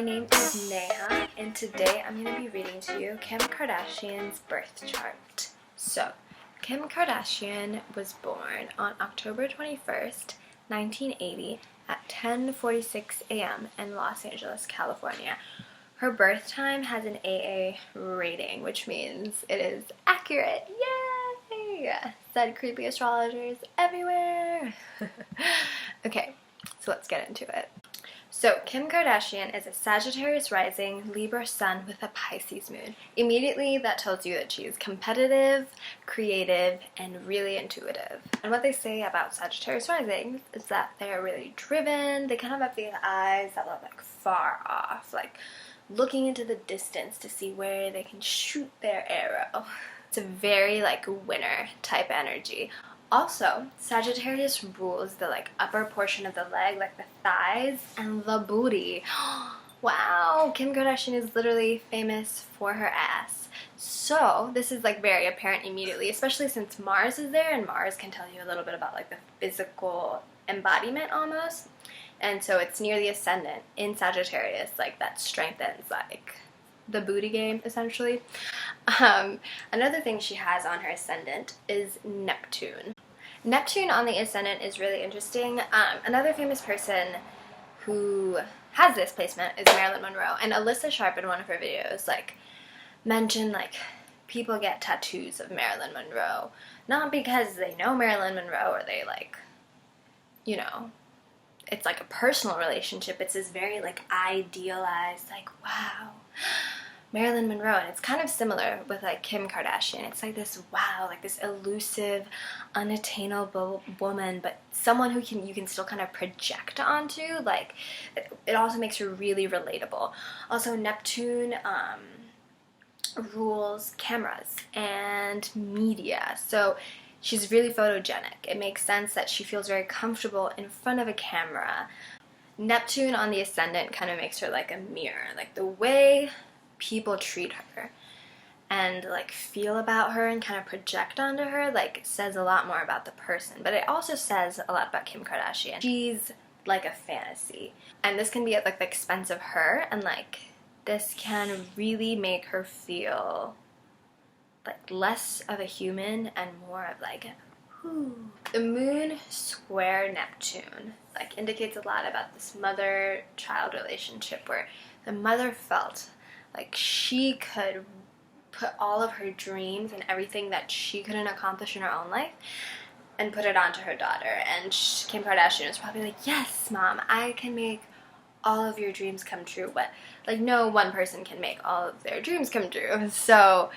name is Neha, and today I'm going to be reading to you Kim Kardashian's birth chart. So, Kim Kardashian was born on October 21st, 1980 at 10:46 a.m. in Los Angeles, California. Her birth time has an AA rating, which means it is accurate. Yay! Said creepy astrologers everywhere. Okay, so let's get into it. So, Kim Kardashian is a Sagittarius rising, Libra sun with a Pisces moon. Immediately, that tells you that she is competitive, creative, and really intuitive. And what they say about Sagittarius risings is that they are really driven. They kind of have the eyes that look like far off, like looking into the distance to see where they can shoot their arrow. It's a very like winner type energy. Also, Sagittarius rules the upper portion of the leg, like the thighs and the booty. Wow, Kim Kardashian is literally famous for her ass. So this is very apparent immediately, especially since Mars is there, and Mars can tell you a little bit about the physical embodiment almost. And so it's near the Ascendant in Sagittarius, that strengthens the booty game, essentially. Another thing she has on her Ascendant is Neptune. Neptune on the Ascendant is really interesting. Another famous person who has this placement is Marilyn Monroe. And Alyssa Sharp in one of her videos mentioned people get tattoos of Marilyn Monroe. Not because they know Marilyn Monroe or they it's a personal relationship. It's this very idealized, wow, Marilyn Monroe. And it's kind of similar with Kim Kardashian. It's this wow, this elusive, unattainable woman, but someone who you can still kind of project onto. It also makes her really relatable. Also, Neptune rules cameras and media. So she's really photogenic. It makes sense that she feels very comfortable in front of a camera. Neptune on the Ascendant kind of makes her like a mirror. The way people treat her and feel about her and kind of project onto her says a lot more about the person. But it also says a lot about Kim Kardashian. She's like a fantasy. And this can be at the expense of her, and this can really make her feel less of a human and more of whoo. The moon square Neptune indicates a lot about this mother-child relationship where the mother felt she could put all of her dreams and everything that she couldn't accomplish in her own life and put it onto her daughter. And Kim Kardashian was probably yes, Mom, I can make all of your dreams come true. But no one person can make all of their dreams come true. So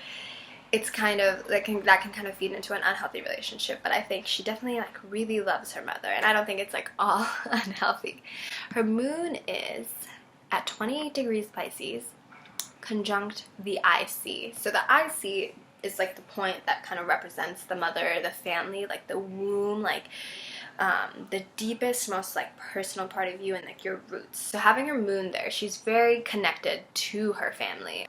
it's kind of that can kind of feed into an unhealthy relationship. But I think she definitely really loves her mother, and I don't think it's all unhealthy. Her moon is at 28 degrees Pisces, conjunct the IC. So the IC is the point that kind of represents the mother, the family, the womb, the deepest, most personal part of you and your roots. So having her moon there, she's very connected to her family.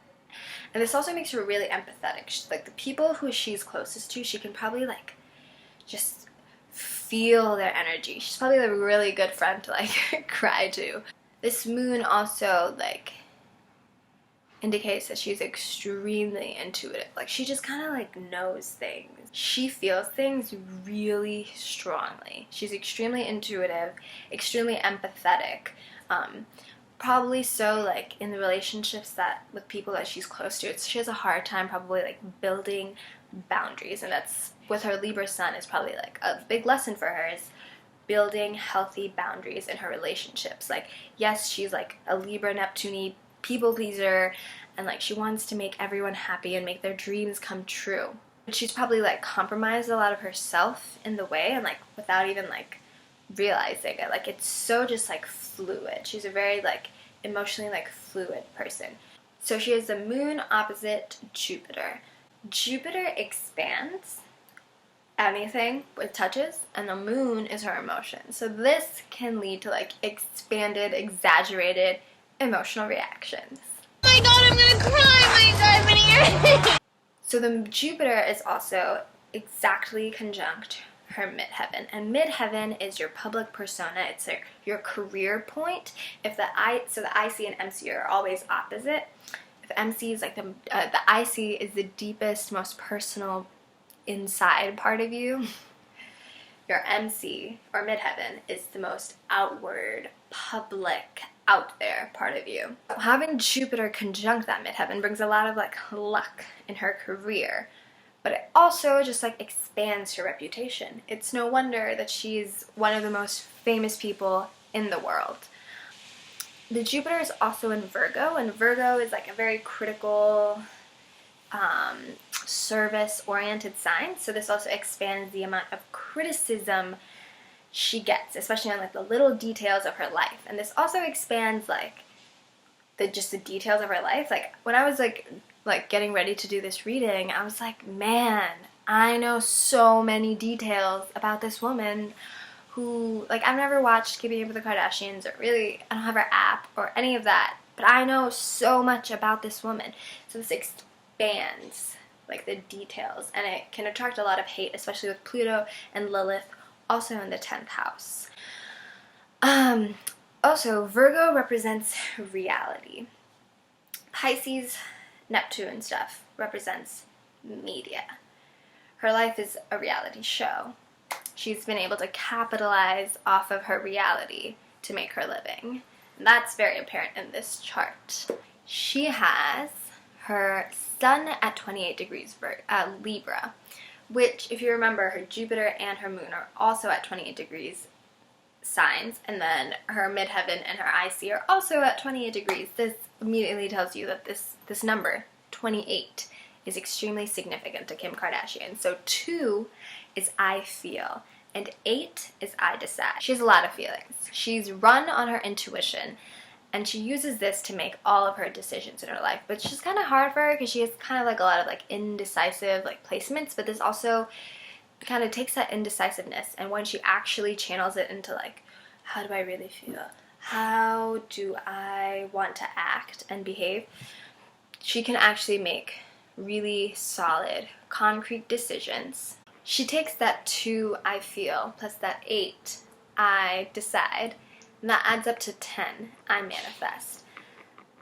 And this also makes her really empathetic. The people who she's closest to, she can probably just feel their energy. She's probably a really good friend to cry to. This moon also indicates that she's extremely intuitive. She just kind of knows things. She feels things really strongly. She's extremely intuitive, extremely empathetic. Probably so in the relationships with people that she's close to, she has a hard time probably building boundaries. And that's with her Libra sun is probably a big lesson for her, is building healthy boundaries in her relationships. Yes, she's a Libra Neptune people pleaser, and she wants to make everyone happy and make their dreams come true. But she's probably compromised a lot of herself in the way, and without even realizing it. It's so just fluid. She's a very emotionally fluid person. So she has the moon opposite Jupiter. Jupiter expands anything it touches, and the moon is her emotion. So this can lead to expanded, exaggerated emotional reactions. Oh my god, I'm gonna cry! My god, I'm gonna hear. So the Jupiter is also exactly conjunct her midheaven. And midheaven is your public persona. It's your career point. So the IC and MC are always opposite. If MC is like the IC is the deepest, most personal inside part of you, your MC or midheaven is the most outward, public, out there part of you. Having Jupiter conjunct that midheaven brings a lot of like luck in her career, but it also just like expands her reputation. It's no wonder that she's one of the most famous people in the world. The Jupiter is also in Virgo, and Virgo is like a very critical, service-oriented sign, so this also expands the amount of criticism she gets, especially on like the little details of her life. And this also expands like the details of her life. Like when I was like getting ready to do this reading, I was like, man, I know so many details about this woman who, like, I've never watched Keeping Up with the Kardashians, or really I don't have her app or any of that, but I know so much about this woman. So this expands like the details, and it can attract a lot of hate, especially with Pluto and Lilith also in the 10th house. Also, Virgo represents reality. Pisces, Neptune stuff represents media. Her life is a reality show. She's been able to capitalize off of her reality to make her living. And that's very apparent in this chart. She has her Sun at 28 degrees Libra, which, if you remember, her Jupiter and her Moon are also at 28 degrees signs, and then her midheaven and her IC are also at 28 degrees. This immediately tells you that this number, 28, is extremely significant to Kim Kardashian. So 2 is I feel, and 8 is I decide. She has a lot of feelings. She's run on her intuition, and she uses this to make all of her decisions in her life. But it's just kind of hard for her because she has kind of like a lot of like indecisive like placements, but this also kind of takes that indecisiveness, and when she actually channels it into like, how do I really feel? How do I want to act and behave? She can actually make really solid, concrete decisions. She takes that 2 I feel plus that 8 I decide, and that adds up to 10 I manifest.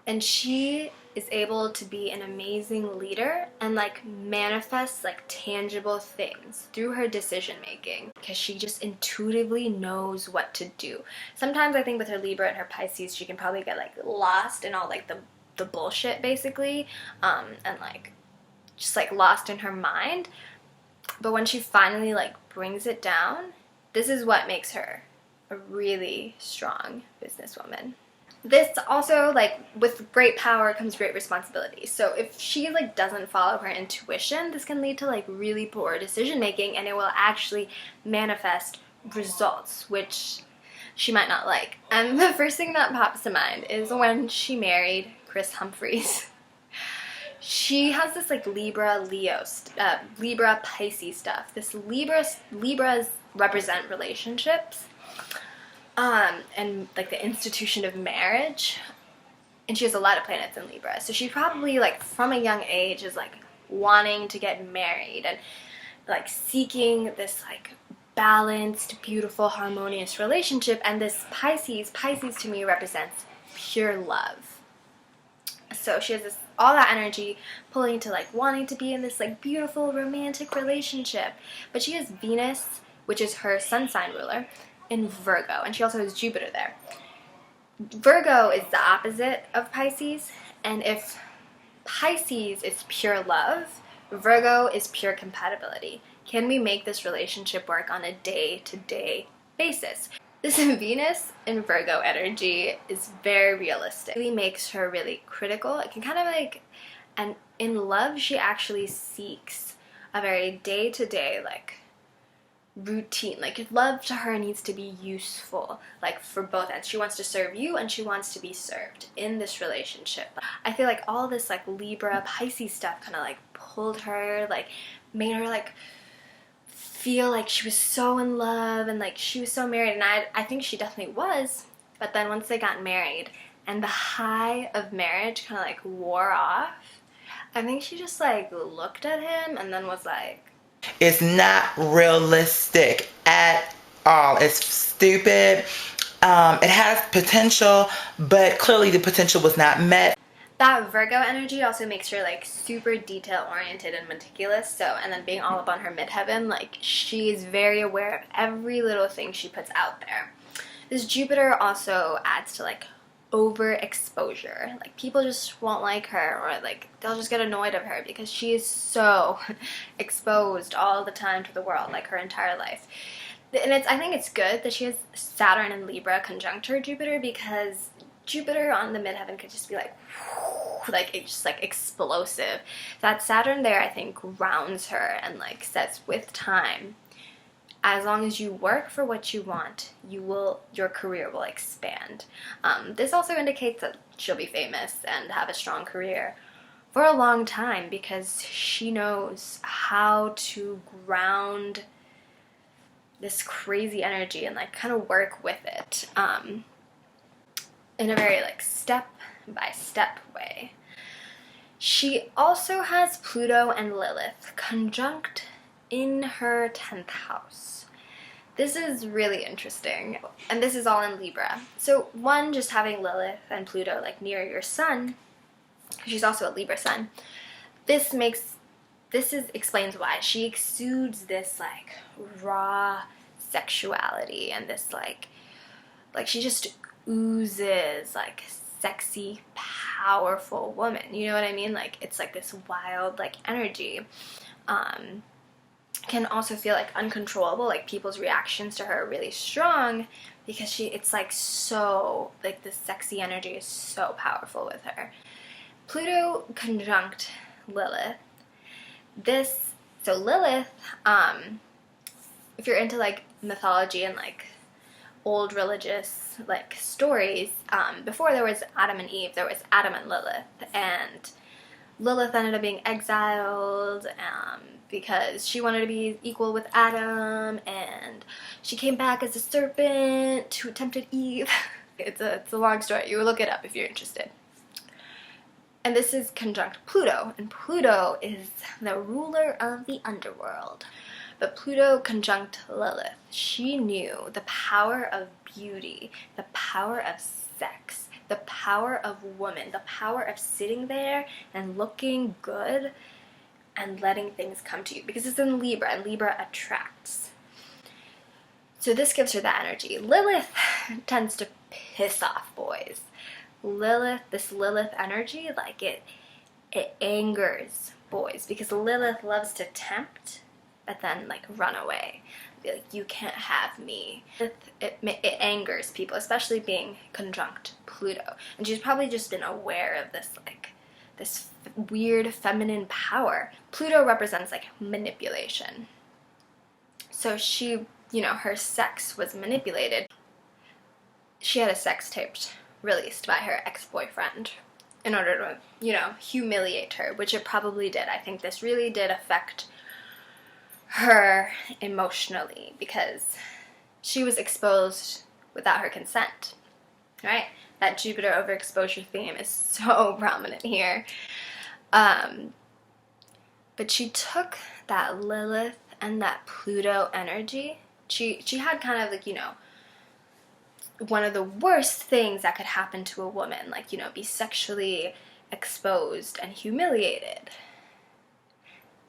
And she is able to be an amazing leader and like manifest like tangible things through her decision making, because she just intuitively knows what to do. Sometimes I think with her Libra and her Pisces, she can probably get like lost in all like the bullshit basically, and like just like lost in her mind. But when she finally like brings it down, this is what makes her a really strong businesswoman. This also, like, with great power comes great responsibility. So if she like doesn't follow her intuition, this can lead to like really poor decision making, and it will actually manifest results which she might not like. And the first thing that pops to mind is when she married Chris Humphries. She has this like Libra Pisces stuff. This Libras represent relationships, and like the institution of marriage, and she has a lot of planets in Libra, so she probably like from a young age is like wanting to get married and like seeking this like balanced, beautiful, harmonious relationship. And this Pisces to me represents pure love. So she has all that energy pulling to like wanting to be in this like beautiful romantic relationship. But she has Venus, which is her sun sign ruler, in Virgo, and she also has Jupiter there. Virgo is the opposite of Pisces, and if Pisces is pure love, Virgo is pure compatibility. Can we make this relationship work on a day-to-day basis? This Venus in Virgo energy is very realistic. It really makes her really critical. It can kind of like, and in love, she actually seeks a very day-to-day like routine. Like love to her needs to be useful, like for both ends. She wants to serve you and she wants to be served in this relationship. I feel like all this like Libra Pisces stuff kind of like pulled her, like made her like feel like she was so in love and like she was so married, and I think she definitely was. But then once they got married and the high of marriage kind of like wore off, I think she just like looked at him and then was like, It's not realistic at all. It's stupid. It has potential, but clearly the potential was not met. That Virgo energy also makes her like super detail oriented and meticulous. So, and then being all up on her midheaven, like she's very aware of every little thing she puts out there. This Jupiter also adds to like overexposure. Like people just won't like her, or like they'll just get annoyed of her because she is so exposed all the time to the world, like her entire life. And I think it's good that she has Saturn and Libra conjunct her Jupiter, because Jupiter on the midheaven could just be like it's just like explosive. That Saturn there, I think, grounds her and like says, with time, as long as you work for what you want, your career will expand. This also indicates that she'll be famous and have a strong career for a long time, because she knows how to ground this crazy energy and like kind of work with it in a very like step by step way. She also has Pluto and Lilith conjunct in her 10th house. This is really interesting, and this is all in Libra. So one, just having Lilith and Pluto like near your sun, she's also a Libra sun, explains why she exudes this like raw sexuality, and this like she just oozes like sexy, powerful woman. You know what I mean? Like it's like this wild like energy. Can also feel like uncontrollable. Like people's reactions to her are really strong because it's like so like the sexy energy is so powerful with her. Pluto conjunct Lilith. So Lilith, if you're into like mythology and like old religious like stories, before there was Adam and Eve, there was Adam and Lilith, and Lilith ended up being exiled because she wanted to be equal with Adam, and she came back as a serpent who tempted Eve. It's a long story. You will look it up if you're interested. And this is conjunct Pluto, and Pluto is the ruler of the underworld. But Pluto conjunct Lilith. She knew the power of beauty, the power of sex, the power of woman, the power of sitting there and looking good and letting things come to you, because it's in Libra, and Libra attracts. So this gives her that energy. Lilith tends to piss off boys. This Lilith energy, like it angers boys, because Lilith loves to tempt but then like run away, be like, you can't have me. It angers people, especially being conjunct Pluto, and she's probably just been aware of this like this weird feminine power. Pluto represents like manipulation, so she, her sex was manipulated. She had a sex tape released by her ex-boyfriend in order to, humiliate her, which it probably did. I think this really did affect her emotionally, because she was exposed without her consent, right? That Jupiter overexposure theme is so prominent here. But she took that Lilith and that Pluto energy. She had kind of like, one of the worst things that could happen to a woman, like, be sexually exposed and humiliated.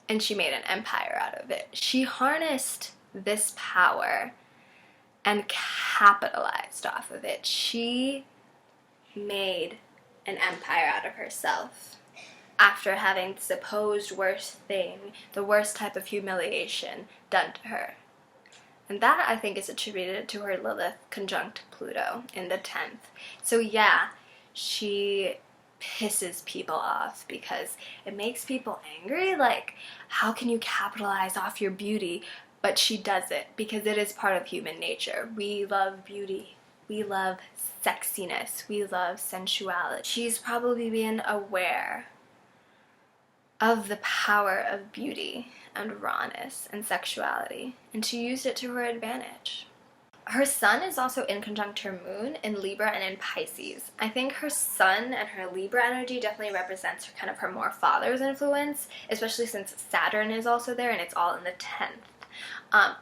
And she made an empire out of it. She harnessed this power and capitalized off of it. She made an empire out of herself after having the supposed worst thing, the worst type of humiliation done to her. And that, I think, is attributed to her Lilith conjunct Pluto in the 10th. So yeah, she pisses people off because it makes people angry. Like, how can you capitalize off your beauty? But she does it because it is part of human nature. We love beauty. We love sexiness. We love sensuality. She's probably been aware of the power of beauty and rawness and sexuality, and she used it to her advantage. Her sun is also in conjunct her moon in Libra and in Pisces. I think her sun and her Libra energy definitely represents her kind of her more father's influence, especially since Saturn is also there and it's all in the 10th.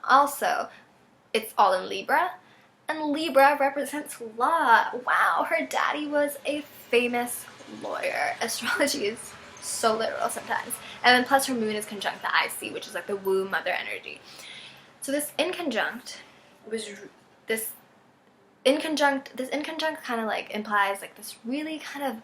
Also, it's all in Libra, and Libra represents law. Wow, her daddy was a famous lawyer. Astrology is so literal sometimes. And then plus her moon is conjunct the IC, which is like the womb mother energy. So this inconjunct kind of like implies like this really kind of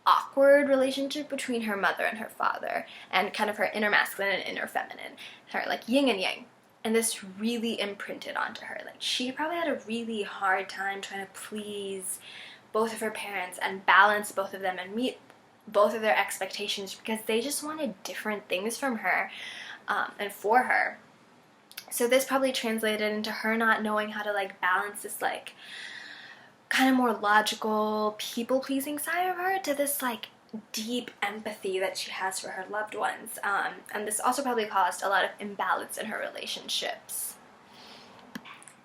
awkward relationship between her mother and her father, and kind of her inner masculine and inner feminine, her like yin and yang. And this really imprinted onto her. Like, she probably had a really hard time trying to please both of her parents and balance both of them and meet both of their expectations, because they just wanted different things from her and for her. So this probably translated into her not knowing how to like balance this like kind of more logical people-pleasing side of her to this like deep empathy that she has for her loved ones. And this also probably caused a lot of imbalance in her relationships.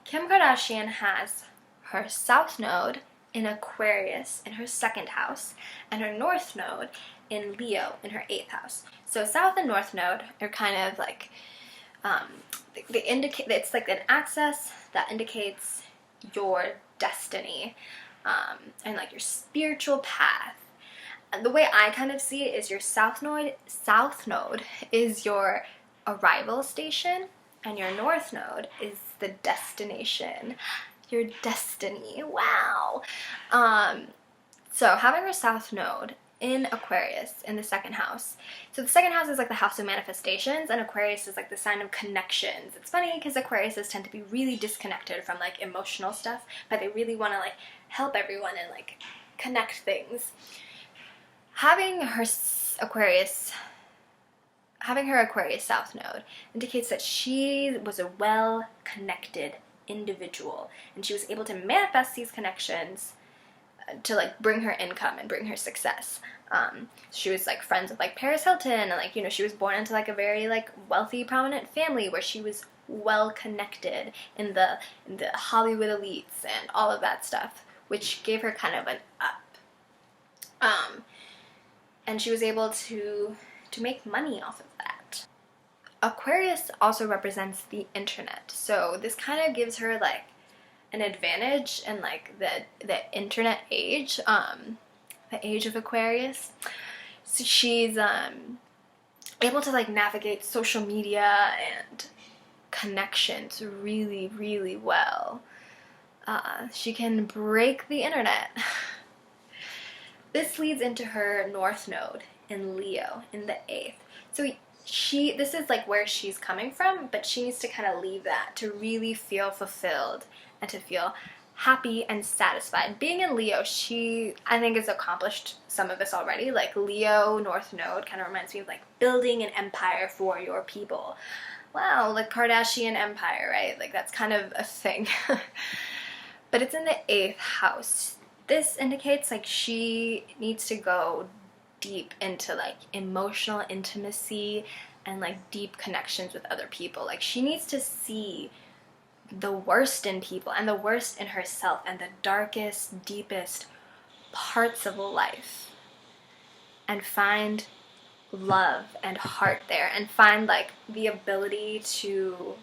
Kim Kardashian has her South Node in Aquarius in her 2nd house, and her North Node in Leo in her 8th house. So South and North Node are kind of like, they indicate, it's like an axis that indicates your destiny, and like your spiritual path. And the way I kind of see it is your South Node is your arrival station, and your North Node is the destination, your destiny. Wow. So having her South Node in Aquarius in the 2nd house. So the 2nd house is like the house of manifestations, and Aquarius is like the sign of connections. It's funny because Aquariuses tend to be really disconnected from like emotional stuff, but they really want to like help everyone and like connect things. Having her Aquarius South Node indicates that she was a well-connected individual, and she was able to manifest these connections to like bring her income and bring her success. She was like friends with like Paris Hilton, and like, you know, she was born into like a very like wealthy, prominent family where she was well connected in the Hollywood elites and all of that stuff, which gave her kind of an up. And she was able to make money off of that. Aquarius also represents the internet, so this kind of gives her like an advantage in like the internet age, the age of Aquarius. So she's able to like navigate social media and connections really, really well. She can break the internet. This leads into her North Node in Leo in the 8th. So this is like where she's coming from, but she needs to kind of leave that to really feel fulfilled and to feel happy and satisfied. Being in Leo, she, I think, has accomplished some of this already. Like Leo North Node kind of reminds me of like building an empire for your people. Wow, like Kardashian empire, right? Like that's kind of a thing. But it's in the 8th house. This indicates like she needs to go deep into like emotional intimacy and like deep connections with other people. Like she needs to see the worst in people and the worst in herself and the darkest, deepest parts of life, and find love and heart there, and find like the ability to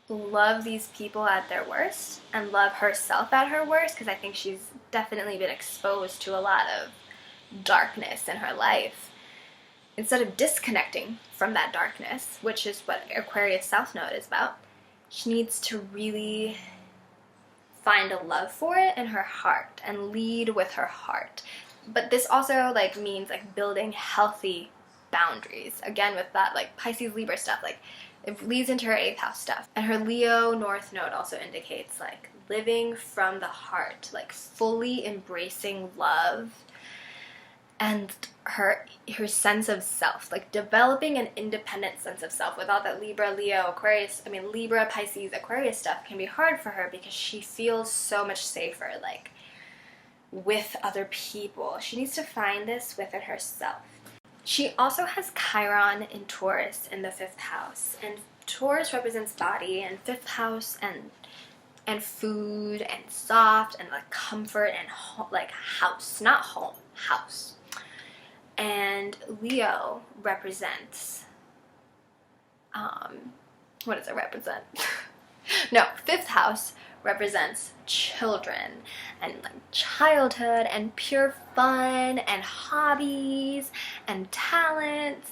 love these people at their worst and love herself at her worst, because I think she's definitely been exposed to a lot of darkness in her life. Instead of disconnecting from that darkness, which is what Aquarius South Node is about, she needs to really find a love for it in her heart and lead with her heart. But this also like means like building healthy boundaries. Again, with that like Pisces Libra stuff, like it leads into her 8th house stuff. And her Leo North Node also indicates like living from the heart, like fully embracing love and her sense of self, like developing an independent sense of self. Without that Libra, Leo, Aquarius, Libra, Pisces, Aquarius stuff can be hard for her because she feels so much safer like with other people. She needs to find this within herself. She also has Chiron in Taurus in the 5th house, and Taurus represents body, and fifth house and food and soft and like comfort and like house, not home, house. And Leo represents what does it represent? No, fifth house represents children and like childhood and pure fun and hobbies and talents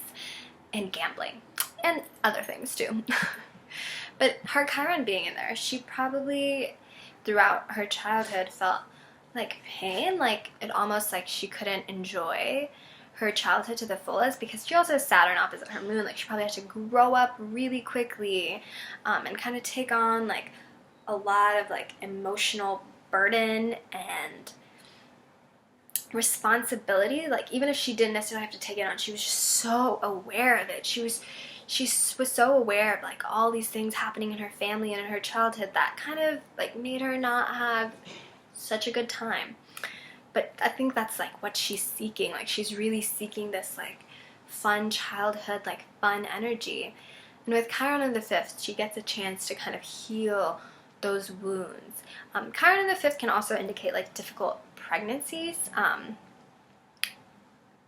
and gambling and other things too. But her Chiron being in there, she probably throughout her childhood felt like pain, like it almost like she couldn't enjoy her childhood to the fullest because she also has Saturn opposite her moon. Like she probably had to grow up really quickly and kind of take on like a lot of like emotional burden and responsibility. Like even if she didn't necessarily have to take it on, she was just so aware of it. She was so aware of like all these things happening in her family and in her childhood that kind of like made her not have such a good time. But I think that's like what she's seeking. Like she's really seeking this like fun childhood, like fun energy. And with Chiron in the fifth, she gets a chance to kind of heal those wounds. Chiron in the fifth can also indicate like difficult pregnancies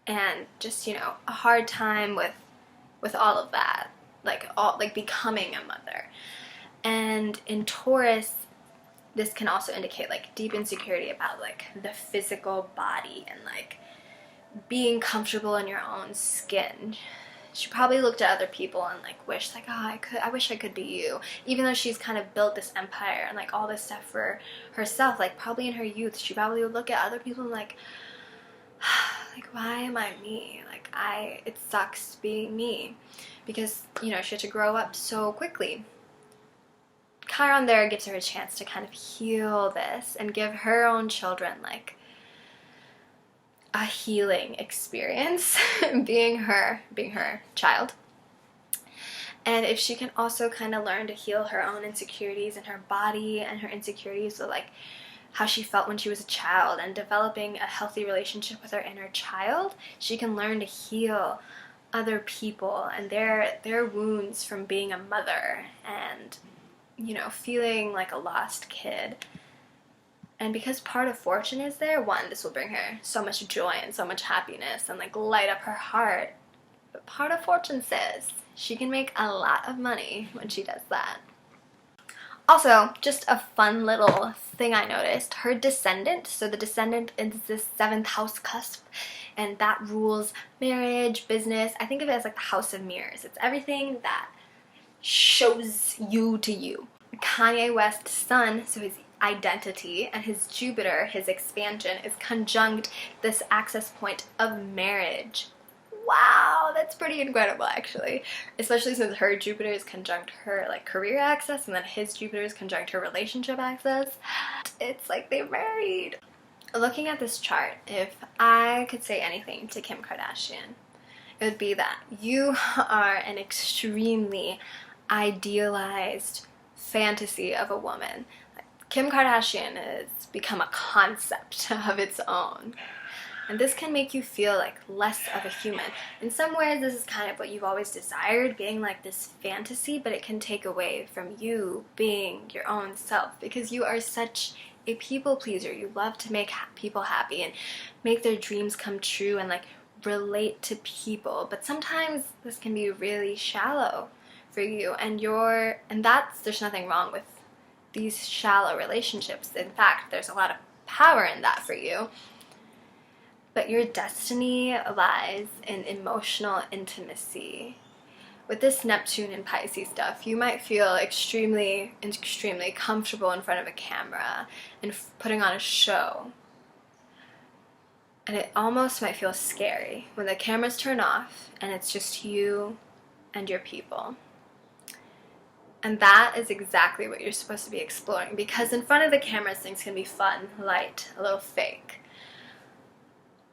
and just, you know, a hard time with all of that, like becoming a mother. And in Taurus, this can also indicate like deep insecurity about like the physical body and like being comfortable in your own skin. She probably looked at other people and like wished like, oh, I wish I could be you. Even though she's kind of built this empire and like all this stuff for herself, like probably in her youth, she probably would look at other people and like why am I me? Like it sucks being me. Because, you know, she had to grow up so quickly. Chiron there gives her a chance to kind of heal this and give her own children like a healing experience being her child. And if she can also kind of learn to heal her own insecurities in her body and her insecurities of like how she felt when she was a child and developing a healthy relationship with her inner child, she can learn to heal other people and their wounds from being a mother and, you know, feeling like a lost kid. And because part of fortune is there, one, this will bring her so much joy and so much happiness and like light up her heart. But part of fortune says she can make a lot of money when she does that. Also, just a fun little thing I noticed, her descendant, so the descendant is this 7th house cusp, and that rules marriage, business. I think of it as like the house of mirrors. It's everything that shows you to you. Kanye West's sun, so his identity, and his Jupiter, his expansion, is conjunct this access point of marriage. Wow, that's pretty incredible actually. Especially since her Jupiter is conjunct her like career access and then his Jupiter is conjunct her relationship access. It's like they're married. Looking at this chart, if I could say anything to Kim Kardashian, it would be that you are an extremely idealized fantasy of a woman. Kim Kardashian has become a concept of its own. And this can make you feel like less of a human. In some ways, this is kind of what you've always desired, being like this fantasy, but it can take away from you being your own self because you are such a people pleaser. You love to make people happy and make their dreams come true and like relate to people. But sometimes this can be really shallow for you, and there's nothing wrong with these shallow relationships. In fact, there's a lot of power in that for you. But your destiny lies in emotional intimacy. With this Neptune and Pisces stuff, you might feel extremely, extremely comfortable in front of a camera and putting on a show. And it almost might feel scary when the cameras turn off and it's just you and your people. And that is exactly what you're supposed to be exploring, because in front of the cameras things can be fun, light, a little fake.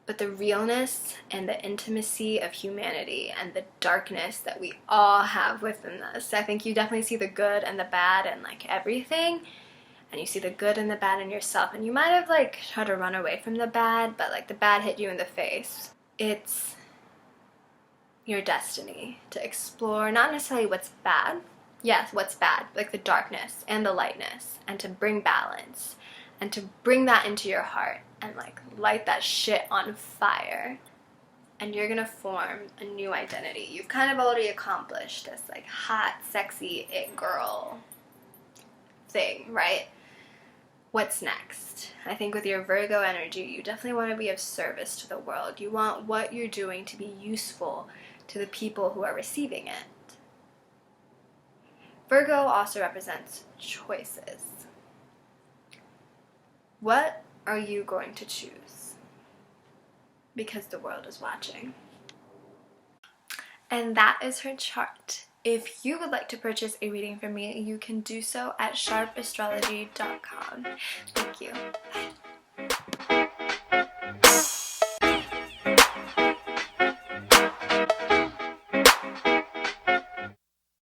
But the realness and the intimacy of humanity and the darkness that we all have within us, I think you definitely see the good and the bad and like everything, and you see the good and the bad in yourself, and you might have like tried to run away from the bad, but like the bad hit you in the face. It's your destiny to explore not necessarily what's bad, Yes, what's bad, like the darkness and the lightness, and to bring balance, and to bring that into your heart, and like light that shit on fire. And you're gonna form a new identity. You've kind of already accomplished this like hot, sexy, it girl thing, right? What's next? I think with your Virgo energy, you definitely want to be of service to the world. You want what you're doing to be useful to the people who are receiving it. Virgo also represents choices. What are you going to choose? Because the world is watching. And that is her chart. If you would like to purchase a reading from me, you can do so at sharpastrology.com. Thank you. Bye.